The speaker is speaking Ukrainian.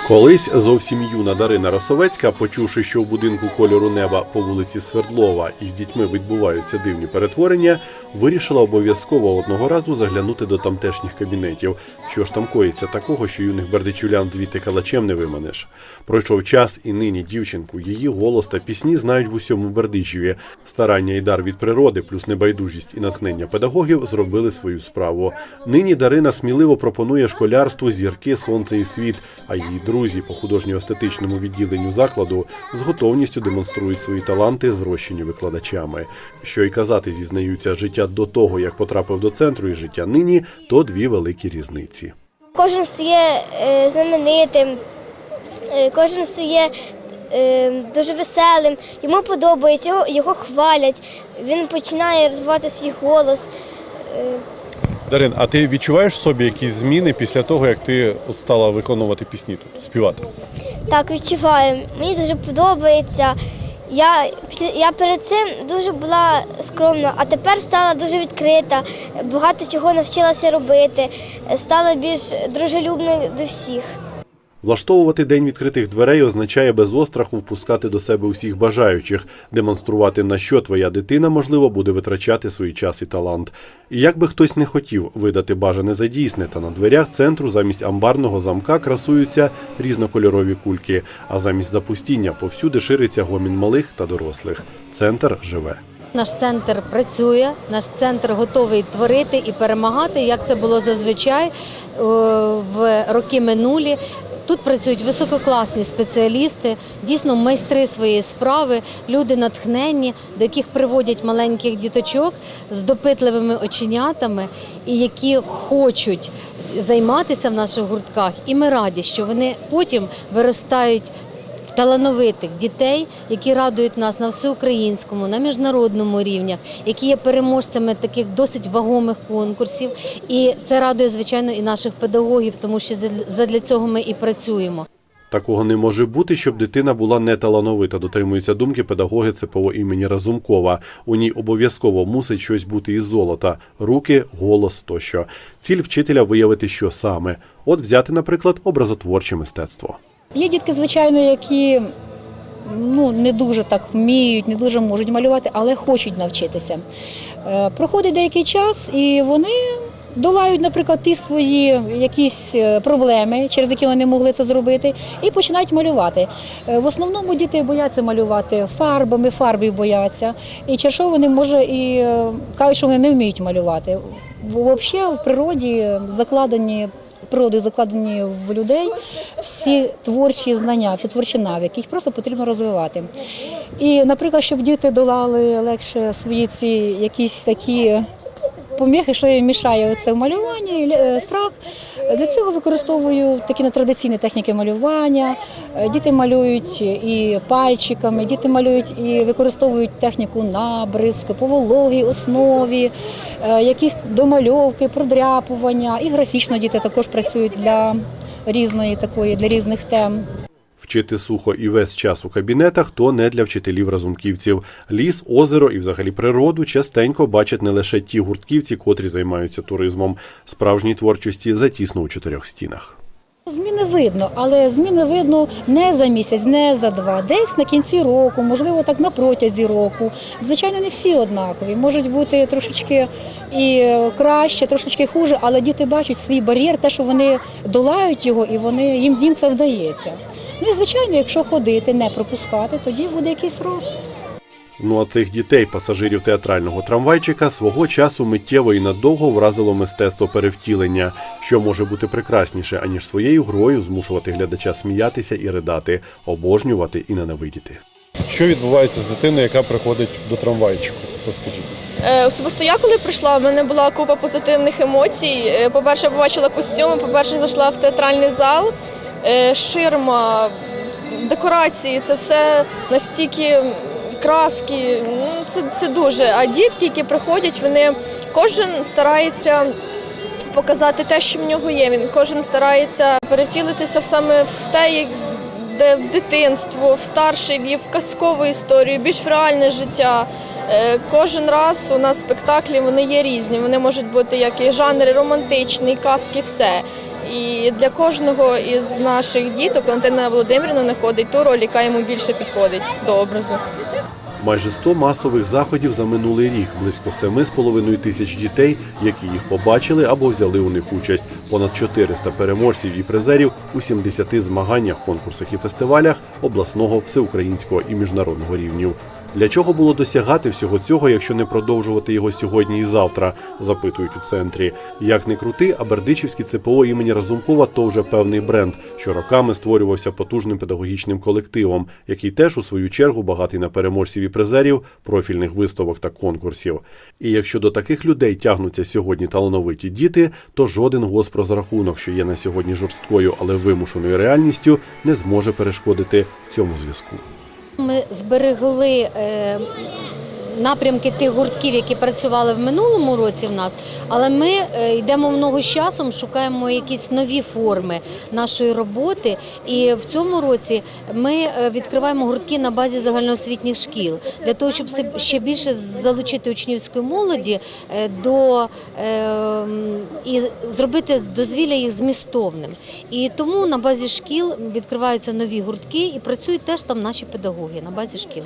Колись зовсім юна Дарина Росовецька, почувши, що в будинку кольору неба по вулиці Свердлова із дітьми відбуваються дивні перетворення, вирішила обов'язково одного разу заглянути до тамтешніх кабінетів. Що ж там коїться такого, що юних бердичівлян звідти калачем не виманеш? Пройшов час, і нині дівчинку, її голос та пісні знають в усьому Бердичеві. Старання і дар від природи, плюс небайдужість і натхнення педагогів зробили свою справу. Нині Дарина сміливо пропонує школярству зірки, сонце і світ, а її друзі по художньо-естетичному відділенню закладу з готовністю демонструють свої таланти, зрощені викладачами. Що й казати, зізнаються, життя до того, як потрапив до центру, і життя нині – то дві великі різниці. Кожен стає знаменитим, кожен стає дуже веселим, йому подобається, його хвалять, він починає розвивати свій голос. Дарин, а ти відчуваєш в собі якісь зміни після того, як ти стала виконувати пісні тут, співати? Так, відчуваю. Мені дуже подобається. Я перед цим дуже була скромна, а тепер стала дуже відкрита, багато чого навчилася робити, стала більш дружелюбною до всіх. Влаштовувати день відкритих дверей означає без остраху впускати до себе усіх бажаючих, демонструвати, на що твоя дитина, можливо, буде витрачати свій час і талант. І як би хтось не хотів видати бажане за дійсне, та на дверях центру замість амбарного замка красуються різнокольорові кульки, а замість запустіння повсюди шириться гомін малих та дорослих. Центр живе. Наш центр працює, наш центр готовий творити і перемагати, як це було зазвичай в роки минулі. Тут працюють висококласні спеціалісти, дійсно майстри своєї справи, люди натхненні, до яких приводять маленьких діточок з допитливими оченятами і які хочуть займатися в наших гуртках. І ми раді, що вони потім виростають в талановитих дітей, які радують нас на всеукраїнському, на міжнародному рівнях, які є переможцями таких досить вагомих конкурсів. І це радує, звичайно, і наших педагогів, тому що задля цього ми і працюємо. Такого не може бути, щоб дитина була неталановита, дотримуються думки педагоги ЦПО імені Разумкова. У ній обов'язково мусить щось бути із золота – руки, голос тощо. Ціль вчителя – виявити, що саме. От взяти, наприклад, образотворче мистецтво. Є дітки, звичайно, які не дуже так вміють, не дуже можуть малювати, але хочуть навчитися. Проходить деякий час і вони долають, наприклад, ті свої якісь проблеми, через які вони могли це зробити, і починають малювати. В основному діти бояться малювати фарбами, фарбів бояться. І через що вони, може, і кажуть, що вони не вміють малювати. Взагалі в природі природою закладені в людей всі творчі знання, всі творчі навики, їх просто потрібно розвивати. І, наприклад, щоб діти долали легше свої ці якісь такі поміхи, що їм мішає це в малюванні, страх, для цього використовую такі нетрадиційні техніки малювання. Діти малюють і пальчиками, діти малюють і використовують техніку набризки, по вологій основі, якісь домальовки, продряпування. І графічно діти також працюють для різних тем. Вчити сухо і весь час у кабінетах – то не для вчителів-разумківців. Ліс, озеро і взагалі природу частенько бачать не лише ті гуртківці, котрі займаються туризмом. Справжній творчості затісно у чотирьох стінах. Зміни видно, але зміни видно не за місяць, не за два. Десь на кінці року, можливо, так на протязі року. Звичайно, не всі однакові. Можуть бути трошечки і краще, трошечки хуже, але діти бачать свій бар'єр, те, що вони долають його, і їм це вдається. Ну і, звичайно, якщо ходити, не пропускати, тоді буде якийсь рост. Ну а цих дітей, пасажирів театрального трамвайчика, свого часу миттєво і надовго вразило мистецтво перевтілення. Що може бути прекрасніше, аніж своєю грою змушувати глядача сміятися і ридати, обожнювати і ненавидіти. Що відбувається з дитиною, яка приходить до трамвайчику? Розкажіть. Особисто я, коли прийшла, в мене була купа позитивних емоцій. По-перше, я побачила костюми, по-перше, зайшла в театральний зал. Ширма, декорації, це все настільки краски, це дуже. А дітки, які приходять, кожен старається показати те, що в нього є. Кожен старається перевтілитися саме в те, де в дитинство, в старший вік, в казкову історію, більш в реальне життя. Кожен раз у нас спектаклі, вони є різні. Вони можуть бути як і жанри романтичні, казки, все. І для кожного із наших діток Валентина Володимирівна знаходить ту роль, яка йому більше підходить до образу. Майже 100 масових заходів за минулий рік, близько 7,5 тисяч дітей, які їх побачили або взяли у них участь. Понад 400 переможців і призерів у 70 змаганнях, конкурсах і фестивалях обласного, всеукраїнського і міжнародного рівнів. Для чого було досягати всього цього, якщо не продовжувати його сьогодні і завтра, запитують у центрі. Як не крути, а Бердичівське ЦПО імені Разумкова – то вже певний бренд, що роками створювався потужним педагогічним колективом, який теж, у свою чергу, багатий на переможців і призерів, профільних виставок та конкурсів. І якщо до таких людей тягнуться сьогодні талановиті діти, то жоден госпрозрахунок, що є на сьогодні жорсткою, але вимушеною реальністю, не зможе перешкодити цьому зв'язку. Ми зберегли напрямки тих гуртків, які працювали в минулому році в нас, але ми йдемо в ногу з часом, шукаємо якісь нові форми нашої роботи. І в цьому році ми відкриваємо гуртки на базі загальноосвітніх шкіл, для того, щоб ще більше залучити учнівської молоді і зробити дозвілля їх змістовним. І тому на базі шкіл відкриваються нові гуртки і працюють теж там наші педагоги на базі шкіл.